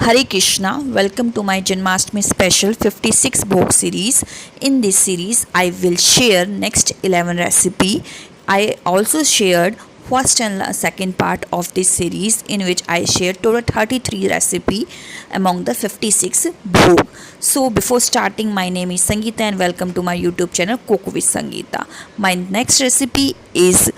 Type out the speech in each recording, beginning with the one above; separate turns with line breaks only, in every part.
Hare Krishna, welcome to my Janmashtmi special 56 Bhog series. In this series, I will share next 11 recipe. I also shared first and second part of this series in which I shared total 33 recipe among the 56 Bhog. So before starting, my name is Sangeeta and welcome to my YouTube channel Cook with Sangeeta. My next recipe is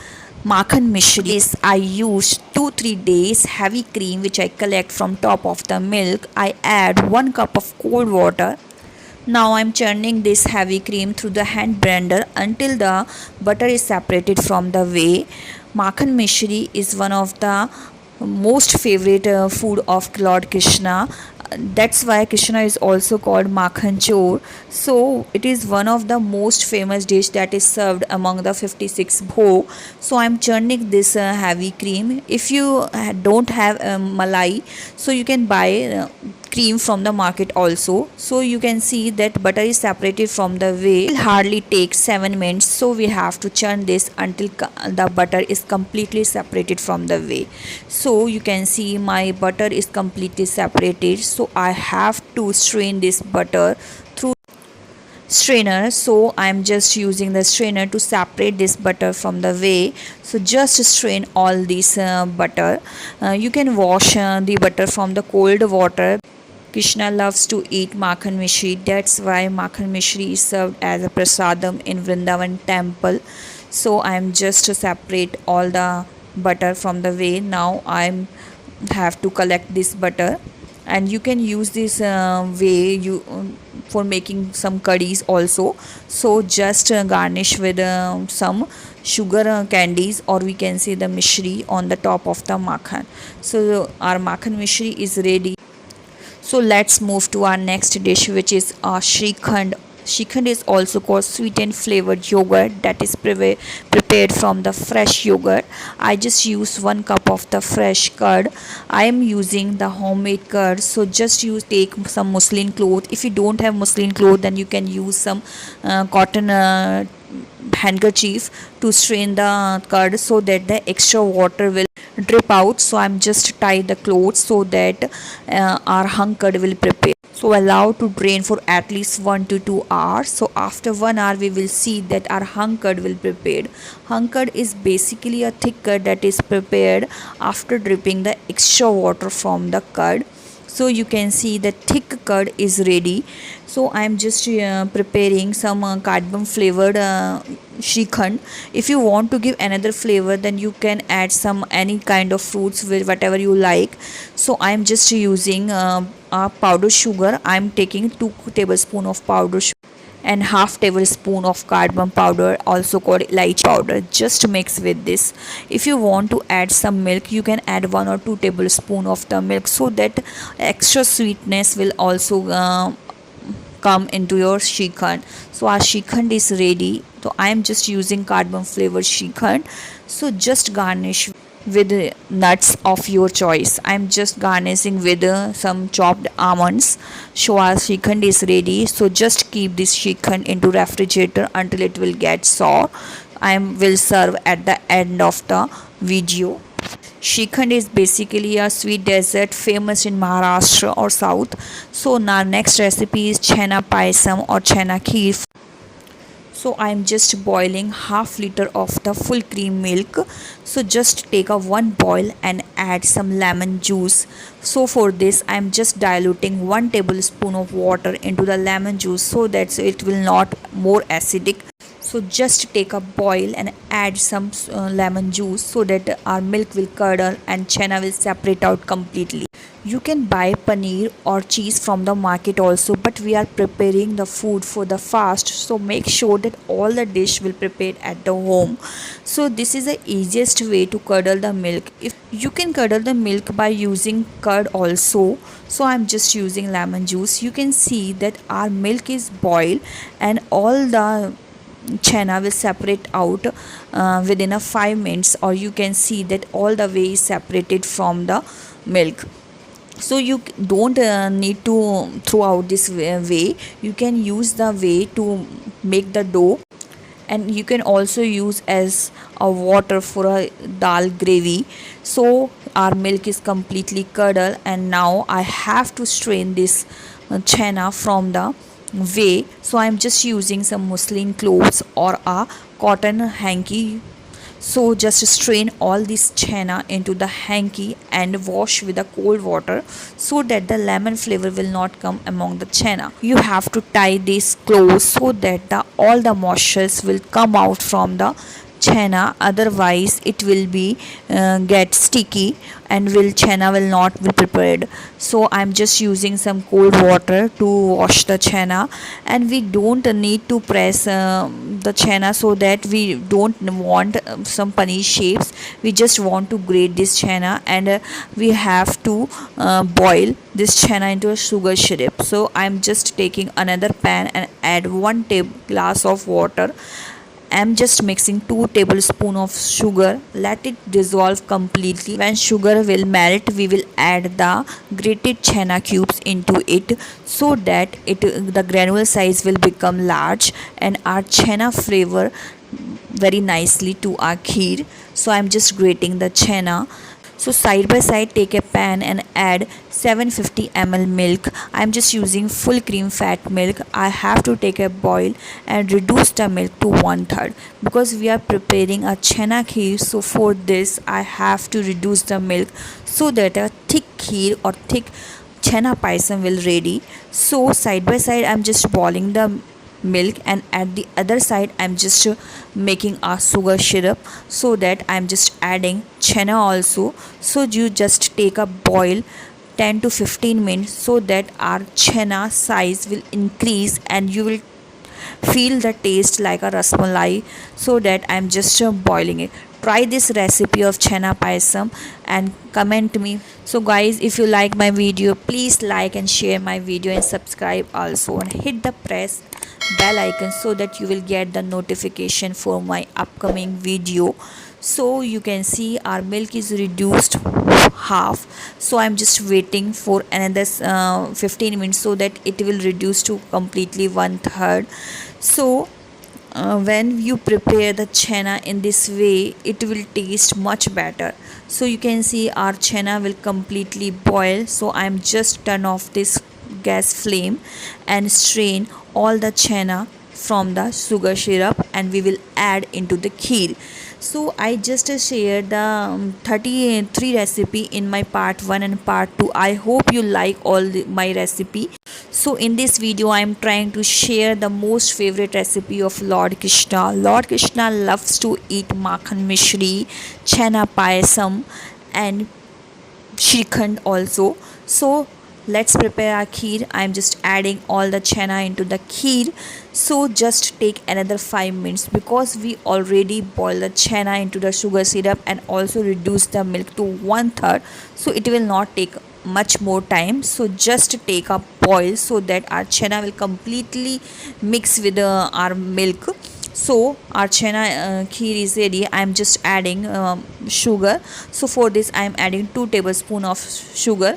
Makhan Mishri. Is I use 2-3 days heavy cream which I collect from top of the milk. I add 1 cup of cold water. Now I'm churning this heavy cream through the hand blender until the butter is separated from the whey. Makhan Mishri is one of the most favorite food of Lord Krishna. That's why Krishna is also called Makhan Chor. So it is one of the most famous dish that is served among the 56 bhog. So I'm churning this heavy cream. If you don't have Malai, so you can buy cream from the market also. So you can see that butter is separated from the whey. It will hardly take 7 minutes. So we have to churn this until the butter is completely separated from the whey. So you can see my butter is completely separated. So I have to strain this butter through strainer. So I'm just using the strainer to separate this butter from the whey. So just strain all this butter. You can wash the butter from the cold water. Krishna loves to eat Makhan Mishri. That's why Makhan Mishri is served as a prasadam in Vrindavan temple. So I'm just to separate all the butter from the whey. Now I have to collect this butter, and you can use this whey for making some curries also. So just garnish with some sugar candies, or we can say the mishri on the top of the makhan. So our Makhan Mishri is ready. So let's move to our next dish, which is Shrikhand. Shrikhand is also called sweet and flavored yogurt that is prepared from the fresh yogurt. I just use 1 cup of the fresh curd. I am using the homemade curd. So just take some muslin cloth. If you don't have muslin cloth, then you can use some cotton handkerchief to strain the curd so that the extra water will drip out. So I'm just tie the cloth so that our hung curd will prepare. So allow to drain for at least 1 to 2 hours. So after 1 hour we will see that our hung curd will prepared. Hung curd is basically a thick curd that is prepared after dripping the extra water from the curd. So you can see the thick curd is ready. So I am just preparing some cardamom flavored Shrikhand. If you want to give another flavor, then you can add some any kind of fruits with whatever you like. So I am just using powdered sugar. I am taking 2 tablespoons of powdered sugar and half tablespoon of cardamom powder, also called elaichi powder. Just mix with this. If you want to add some milk, you can add 1 or 2 tablespoons of the milk, so that extra sweetness will also come into your Shrikhand. So our Shrikhand is ready. So I am just using cardamom flavored Shrikhand. So just garnish with nuts of your choice. I am just garnishing with some chopped almonds. So our Shrikhand is ready. So just keep this Shrikhand into refrigerator until it will get sour. I will serve at the end of the video. Shrikhand is basically a sweet dessert famous in Maharashtra or South. So our next recipe is Chenna payasam or Chenna kheer. So I am just boiling half liter of the full cream milk. So just take a 1 boil and add some lemon juice. So for this I am just diluting 1 tablespoon of water into the lemon juice so that it will not more acidic. So just take a boil and add some lemon juice so that our milk will curdle and chenna will separate out completely. You can buy paneer or cheese from the market also, but we are preparing the food for the fast, so make sure that all the dish will prepare at the home. So this is the easiest way to curdle the milk. If you can curdle the milk by using curd also. So I'm just using lemon juice. You can see that our milk is boiled and all the chenna will separate out within a 5 minutes, or you can see that all the whey is separated from the milk. So you don't need to throw out this whey. You can use the whey to make the dough and you can also use as a water for a dal gravy. So our milk is completely curdled, and now I have to strain this chena from the whey. So I'm just using some muslin cloths or a cotton hanky. So just strain all this chena into the hanky and wash with the cold water so that the lemon flavor will not come among the chena. You have to tie this close so that all the moistures will come out from the chena, otherwise it will be get sticky and chena will not be prepared. So I'm just using some cold water to wash the chena, and we don't need to press the chena, so that we don't want some paneer shapes. We just want to grate this chena, and we have to boil this chena into a sugar syrup. So I'm just taking another pan and add 1 glass of water. I'm just mixing 2 tablespoons of sugar. Let it dissolve completely. When sugar will melt, we will add the grated chena cubes into it, so that the granule size will become large and our chena flavor very nicely to our kheer. So I'm just grating the chena. So side by side, take a pan and add 750 ml milk. I'm just using full cream fat milk. I have to take a boil and reduce the milk to 1/3 because we are preparing a chena kheer. So for this I have to reduce the milk so that a thick kheer or thick chena payasam will ready. So side by side I'm just boiling the milk, and at the other side I'm just making a sugar syrup, so that I'm just adding chena also. So you just take a boil 10 to 15 minutes so that our chena size will increase and you will feel the taste like a rasmalai. So that I'm just boiling it. Try this recipe of chena payasam and comment me. So guys, if you like my video, please like and share my video and subscribe also, and hit the press bell icon so that you will get the notification for my upcoming video. So you can see our milk is reduced half. So I'm just waiting for another 15 minutes so that it will reduce to completely 1/3. So when you prepare the chena in this way, it will taste much better. So you can see our chena will completely boil. So I'm just turn off this gas flame and strain all the chena from the sugar syrup, and we will add into the kheer. So I just shared the 33 recipe in my part 1 and part 2. I hope you like all my recipe. So in this video I am trying to share the most favorite recipe of Lord Krishna. Lord Krishna loves to eat Makhan Mishri, Chenna payasam and Shrikhand also. So let's prepare our kheer. I'm just adding all the chena into the kheer. So just take another 5 minutes because we already boiled the chena into the sugar syrup and also reduce the milk to 1/3. So it will not take much more time. So just take a boil so that our chena will completely mix with our milk. So our chena kheer is ready. I'm just adding sugar. So for this I'm adding 2 tablespoons of sugar.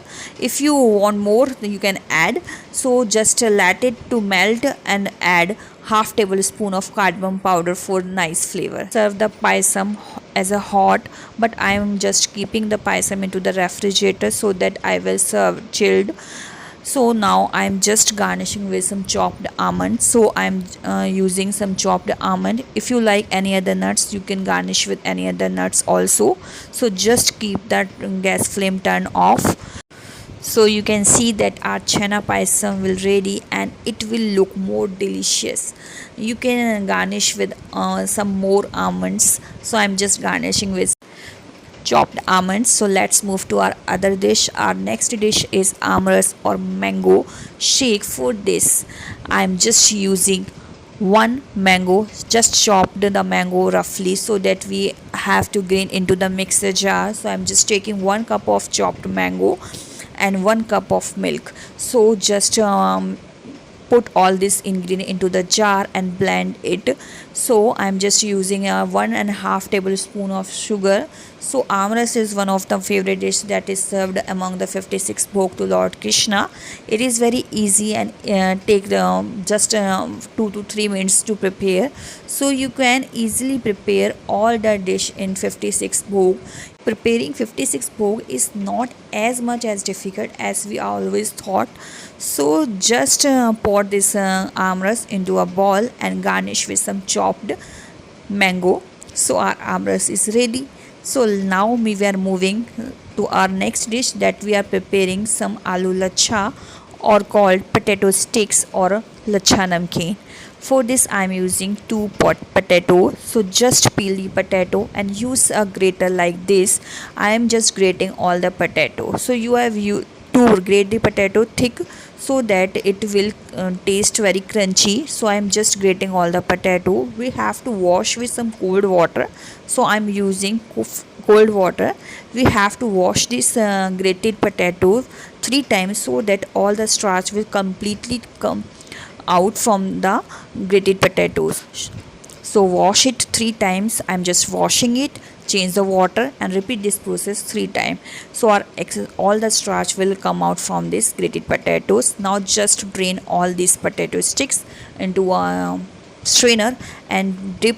If you want more you can add. So just let it to melt and add half tablespoon of cardamom powder for nice flavor. Serve the payasam as a hot, but I am just keeping the payasam into the refrigerator so that I will serve chilled. So now I'm just garnishing with some chopped almond. So I'm using some chopped almond. If you like any other nuts, you can garnish with any other nuts also. So just keep that gas flame turned off. So you can see that our chena payasam will ready and it will look more delicious. You can garnish with some more almonds. So I'm just garnishing with chopped almonds. So let's move to our other dish. Our next dish is Amras or mango shake. For this I'm just using 1 mango, just chopped the mango roughly so that we have to grind into the mixer jar. So I'm just taking 1 cup of chopped mango and 1 cup of milk. So just put all this ingredient into the jar and blend it. So I'm just using a 1.5 tablespoon of sugar. So Amras is one of the favorite dish that is served among the 56 Bhog to Lord Krishna. It is very easy and take just 2 to 3 minutes to prepare. So you can easily prepare all the dish in 56 Bhog. Preparing 56 Bhog is not as much as difficult as we always thought. So just pour this amras into a bowl and garnish with some chopped mango. So our amras is ready. So now we are moving to our next dish, that we are preparing some aloo lacha, or called potato sticks or lacha namkeen. For this I am using 2 pot potato. So just peel the potato and use a grater like this. I am just grating all the potato. So you have to grate the potato thick so that it will taste very crunchy. So I am just grating all the potato. We have to wash with some cold water. So I am using cold water. We have to wash this grated potato 3 times so that all the starch will completely come out from the grated potatoes. So wash it 3 times. I'm just washing it, change the water and repeat this process 3 times. So all the starch will come out from this grated potatoes. Now just drain all these potato sticks into a strainer and dip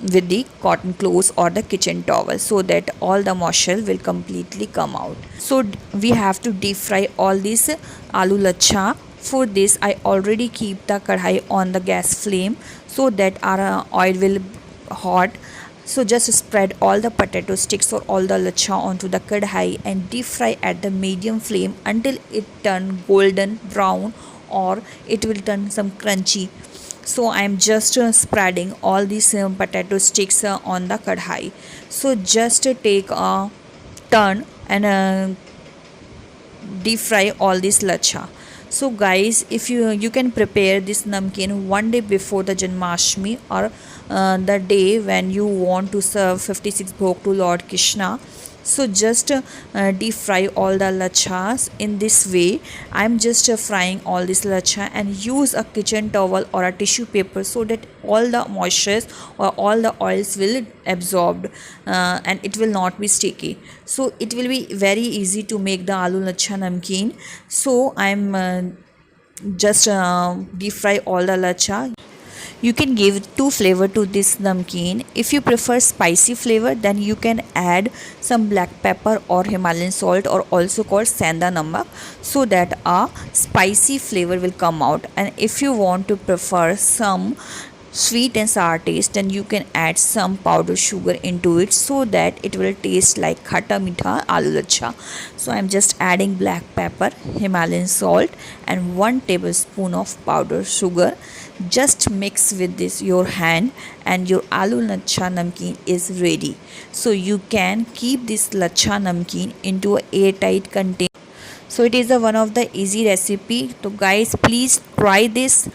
with the cotton cloths or the kitchen towel so that all the moisture will completely come out. So we have to deep fry all this aloo lacha. For this I already keep the kadhai on the gas flame so that our oil will hot. So just spread all the potato sticks or all the lacha onto the kadhai and deep fry at the medium flame until it turn golden brown or it will turn some crunchy. So I am just spreading all these potato sticks on the kadhai. So just take a turn and deep fry all this lacha. So guys, if you can prepare this namkeen one day before the Janmashtmi or the day when you want to serve 56 Bhog to Lord Krishna. So just deep fry all the lachas in this way. I'm just frying all this lacha and use a kitchen towel or a tissue paper so that all the moistures or all the oils will absorbed and it will not be sticky. So it will be very easy to make the aloo lacha namkeen. So I'm just deep fry all the lacha. You can give 2 flavor to this namkeen. If you prefer spicy flavor, then you can add some black pepper or Himalayan salt, or also called senda namak, so that a spicy flavor will come out. And if you want to prefer some sweet and sour taste, then you can add some powdered sugar into it so that it will taste like khata mitha aloo lacha. So I'm just adding black pepper, Himalayan salt and 1 tablespoon of powdered sugar. Just mix with this your hand and your aloo lacha namkeen is ready. So you can keep this lacha namkeen into a airtight container. So it is one of the easy recipe. So guys, please try this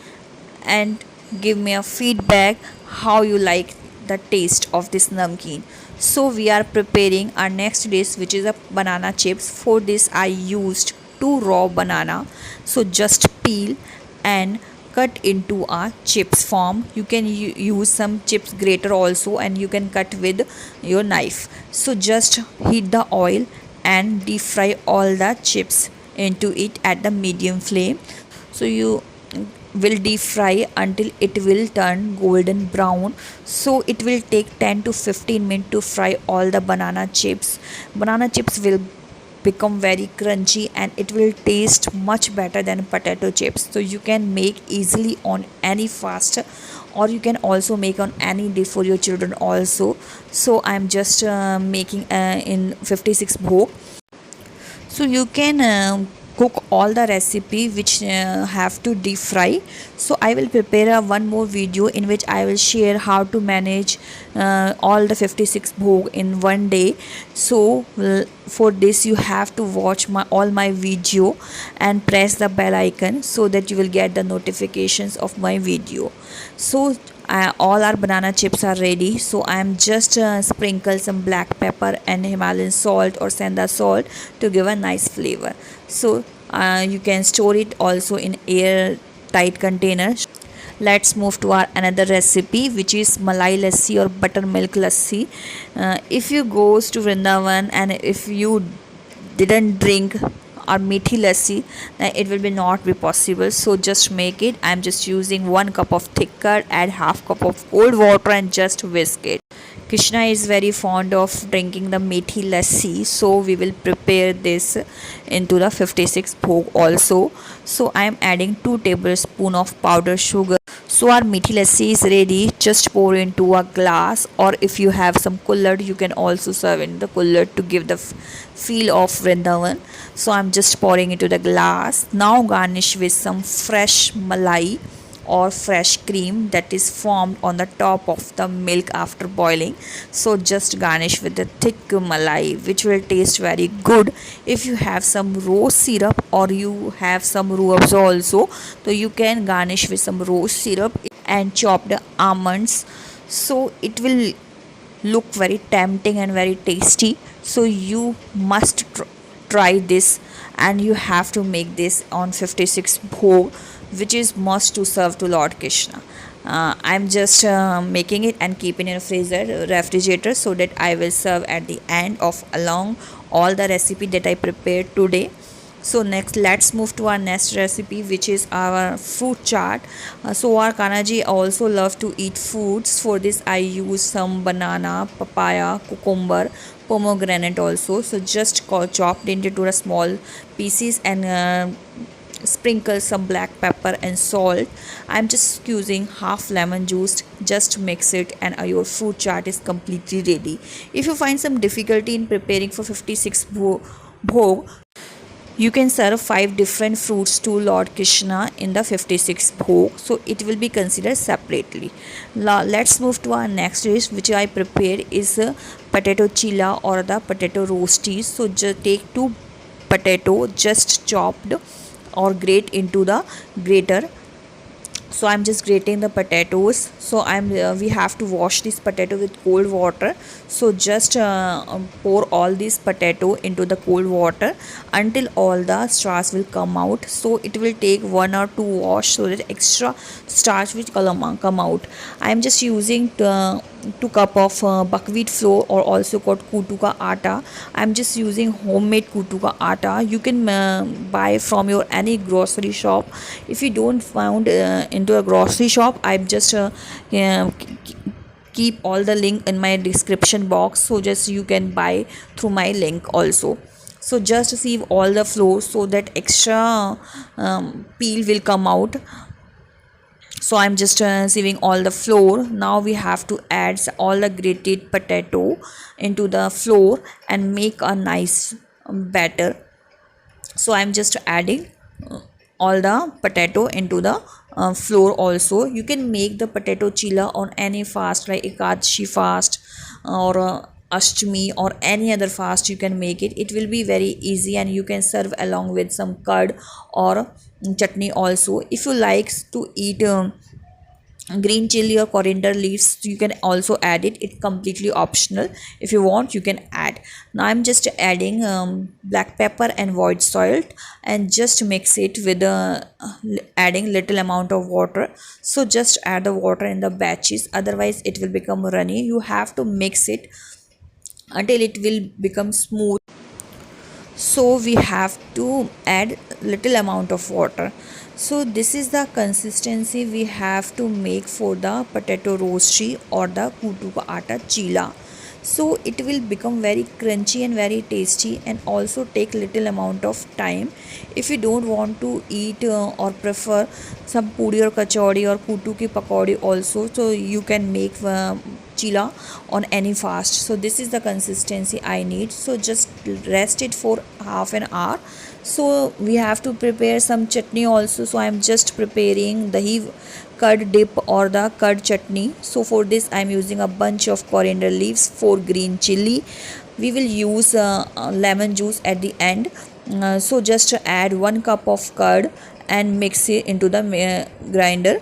and give me a feedback how you like the taste of this namkeen. So we are preparing our next dish, which is a banana chips. For this I used 2 raw banana. So just peel and cut into a chips form. You can use some chips grater also, and you can cut with your knife. So just heat the oil and deep fry all the chips into it at the medium flame. So you will deep fry until it will turn golden brown. So it will take 10 to 15 minutes to fry all the banana chips. Banana chips will become very crunchy and it will taste much better than potato chips. So you can make easily on any fast, or you can also make on any day for your children also. So I'm just making in 56 Bhog. So you can cook all the recipe which have to deep fry. So I will prepare one more video in which I will share how to manage all the 56 Bhog in one day. So for this you have to watch all my video and press the bell icon so that you will get the notifications of my video. So all our banana chips are ready. So I am just sprinkle some black pepper and Himalayan salt or senda salt to give a nice flavor. So you can store it also in air tight container. Let's move to our another recipe, which is Malai lassi or buttermilk lassi. If you goes to Vrindavan and if you didn't drink or meaty lassi, then it will be not be possible. So just make it. I'm just using 1 cup of thick curd, add half cup of cold water and just whisk it. Krishna is very fond of drinking the meaty lassi, so we will prepare this into the 56 bhog also. So I am adding 2 tablespoons of powdered sugar. So our meaty lassi is ready. Just pour into a glass, or if you have some cooler, you can also serve in the cooler to give the feel of Vrindavan. So I'm just pouring into the glass. Now garnish with some fresh malai or fresh cream that is formed on the top of the milk after boiling. So just garnish with the thick malai, which will taste very good. If you have some rose syrup or you have some ruabza also, so you can garnish with some rose syrup and chopped almonds, so it will look very tempting and very tasty. So you must try this, and you have to make this on 56 bhog, which is must to serve to Lord Krishna. I'm just making it and keeping in a freezer refrigerator, so that I will serve at the end of along all the recipe that I prepared today. So next, let's move to our next recipe, which is our fruit chaat. So our Kanaji also love to eat fruits. For this I use some banana, papaya, cucumber, pomegranate also. So just chopped into the small pieces and sprinkle some black pepper and salt. I'm just using half lemon juice. Just mix it and your fruit chaat is completely ready. If you find some difficulty in preparing for 56 bhog, you can serve 5 different fruits to Lord Krishna in the 56 bhog, so it will be considered separately. Let's move to our next dish, which I prepared is potato chilla or the potato roasties. So just take 2 potato just chopped or grate into the grater. So I'm just grating the potatoes. So we have to wash this potato with cold water. So just pour all this potato into the cold water until all the starch will come out. So it will take 1 or 2 wash, so that extra starch will come out. I'm just using 2 cup of buckwheat flour, or also called kutu ka atta. I'm just using homemade kutu ka atta. You can buy from your any grocery shop. If you don't found into a grocery shop, I'm just keep all the link in my description box, so just you can buy through my link also. So just sieve all the flour, so that extra peel will come out. So I'm just sieving all the flour. Now we have to add all the grated potato into the flour and make a nice batter. So I'm just adding all the potato into the flour also. You can make the potato chilla on any fast, like Ekadashi fast or Ashtami or any other fast. You can make it. It will be very easy, and you can serve along with some curd or chutney also. If you like to eat green chili or coriander leaves, you can also add it. It's completely optional. If you want, you can add. Now I'm just adding black pepper and white salt, and just mix it with adding little amount of water. So just add the water in the batches, otherwise it will become runny. You have to mix it until it will become smooth. So we have to add little amount of water. So this is the consistency we have to make for the potato roasty or the kutu ka atta chilla. So it will become very crunchy and very tasty, and also take little amount of time. If you don't want to eat or prefer some puri or kachori or kutu ki pakodi also, so you can make chilla on any fast. So this is the consistency I need. So just rest it for half an hour. So we have to prepare some chutney also. So I am just preparing the curd dip or the curd chutney. So for this I am using a bunch of coriander leaves, 4 green chili. We will use lemon juice at the end. So just add 1 cup of curd and mix it into the grinder.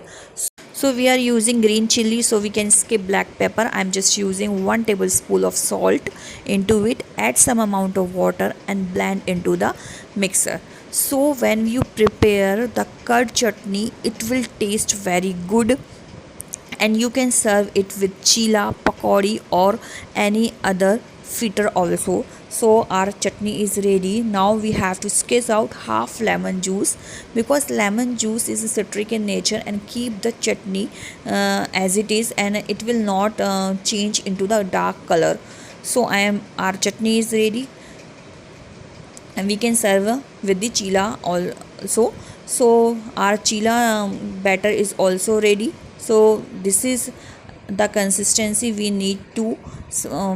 So we are using green chili, so we can skip black pepper. I'm just using 1 tablespoon of salt into it. Add some amount of water and blend into the mixer. So when you prepare the curd chutney, it will taste very good, and you can serve it with chilla, pakodi, or any other fritter also. So our chutney is ready. Now we have to squeeze out half lemon juice, because lemon juice is citric in nature and keep the chutney as it is, and it will not change into the dark color. So our chutney is ready, and we can serve with the chilla also. So our chilla batter is also ready. So this is the consistency we need to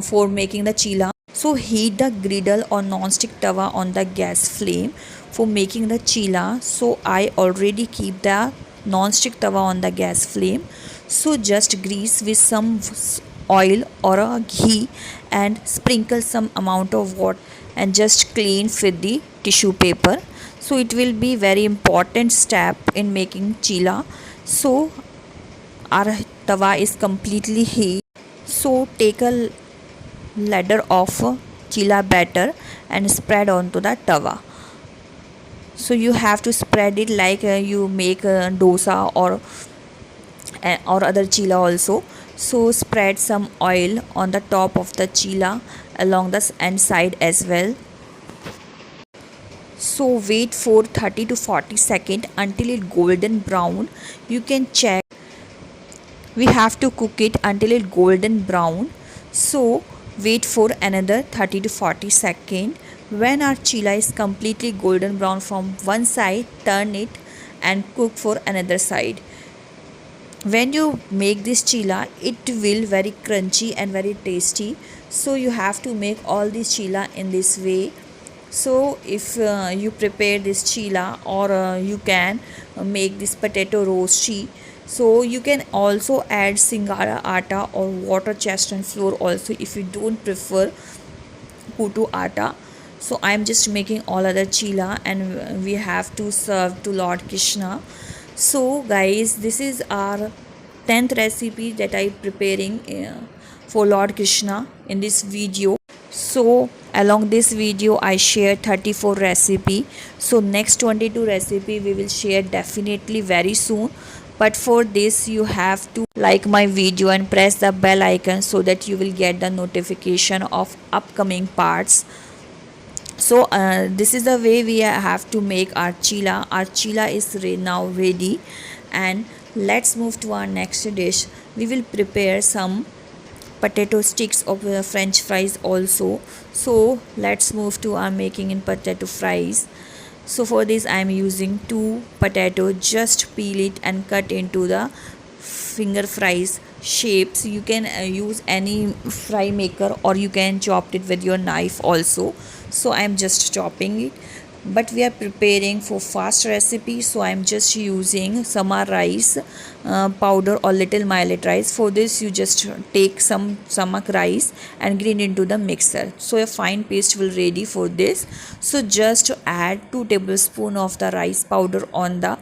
for making the chilla. So heat the griddle or non-stick tawa on the gas flame for making the chilla. So I already keep the non-stick tawa on the gas flame. So just grease with some oil or a ghee and sprinkle some amount of water and just clean with the tissue paper. So it will be very important step in making chilla. So our tawa is completely heat. So take a ladder of chilla batter and spread onto the tawa. So you have to spread it like you make dosa or other chilla also. So spread some oil on the top of the chilla along the end side as well. So wait for 30 to 40 seconds until it golden brown. You can check. We have to cook it until it golden brown. So wait for another 30 to 40 seconds. When our chilla is completely golden brown from one side, turn it and cook for another side. When you make this chilla, it will very crunchy and very tasty. So you have to make all this chilla in this way. So if you prepare this chilla, or you can make this potato roasty. So you can also add singara atta or water chestnut flour also, if you don't prefer kutu atta. So I am just making all other chilla, and we have to serve to Lord Krishna. So guys, this is our 10th recipe that I preparing for Lord Krishna in this video. So along this video I share 34 recipe. So next 22 recipe we will share definitely very soon. But for this you have to like my video and press the bell icon so that you will get the notification of upcoming parts. So this is the way we have to make our chilla. Our chilla is now ready, and let's move to our next dish. We will prepare some potato sticks of french fries also. So let's move to our making in potato fries. So for this I am using 2 potato. Just peel it and cut into the finger fries shapes. You can use any fry maker, or you can chop it with your knife also. So I am just chopping it, but we are preparing for fast recipe. So I am just using samar rice powder or little millet rice. For this you just take some samak rice and grind into the mixer. So a fine paste will ready for this. So just add 2 tablespoons of the rice powder on the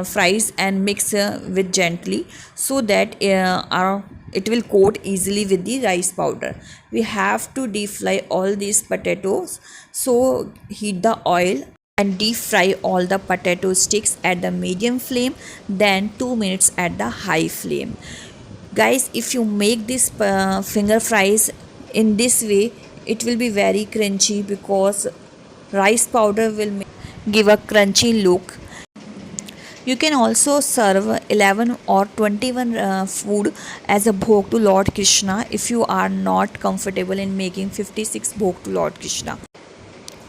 fries and mix with gently, so that it will coat easily with the rice powder. We have to deep fry all these potatoes. So heat the oil and deep fry all the potato sticks at the medium flame, then 2 minutes at the high flame. Guys, if you make this finger fries in this way, it will be very crunchy, because rice powder will give a crunchy look. You can also serve 11 or 21 food as a bhog to Lord Krishna if you are not comfortable in making 56 bhog to Lord Krishna.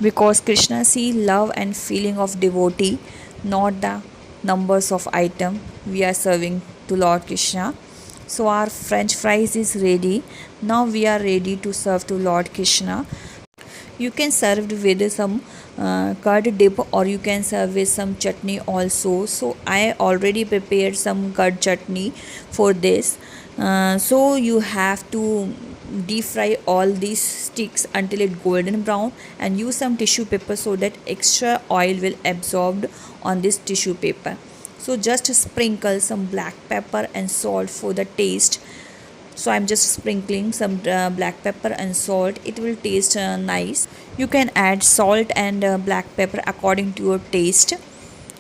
Because Krishna see love and feeling of devotee, not the numbers of item we are serving to Lord Krishna. So our french fries is ready. Now we are ready to serve to Lord Krishna. You can serve with some curd dip, or you can serve with some chutney also. So I already prepared some curd chutney for this. So you have to deep fry all these sticks until it golden brown, and use some tissue paper so that extra oil will absorb on this tissue paper. So just sprinkle some black pepper and salt for the taste. So I'm just sprinkling some black pepper and salt. It will taste nice. You can add salt and black pepper according to your taste.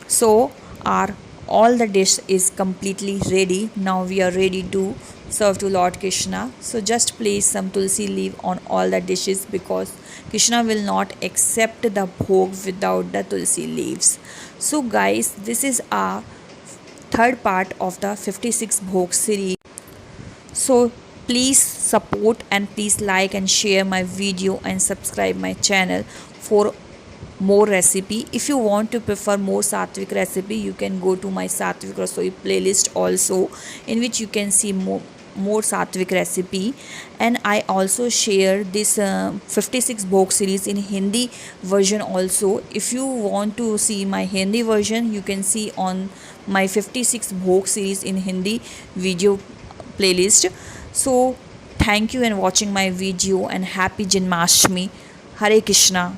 So our all the dish is completely ready. Now we are ready to serve to Lord Krishna. So just place some tulsi leaf on all the dishes because Krishna will not accept the bhog without the tulsi leaves. So guys, this is our third part of the 56 bhog series. So please support and please like and share my video and subscribe my channel for more recipe. If you want to prefer more Saatvik recipe, you can go to my Saatvik Rasoi playlist also, in which you can see more Saatvik recipe. And I also share this 56 Bhog series in Hindi version also. If you want to see my Hindi version, you can see on my 56 Bhog series in Hindi video playlist. So thank you and watching my video, and happy Janmashtmi. Hare Krishna.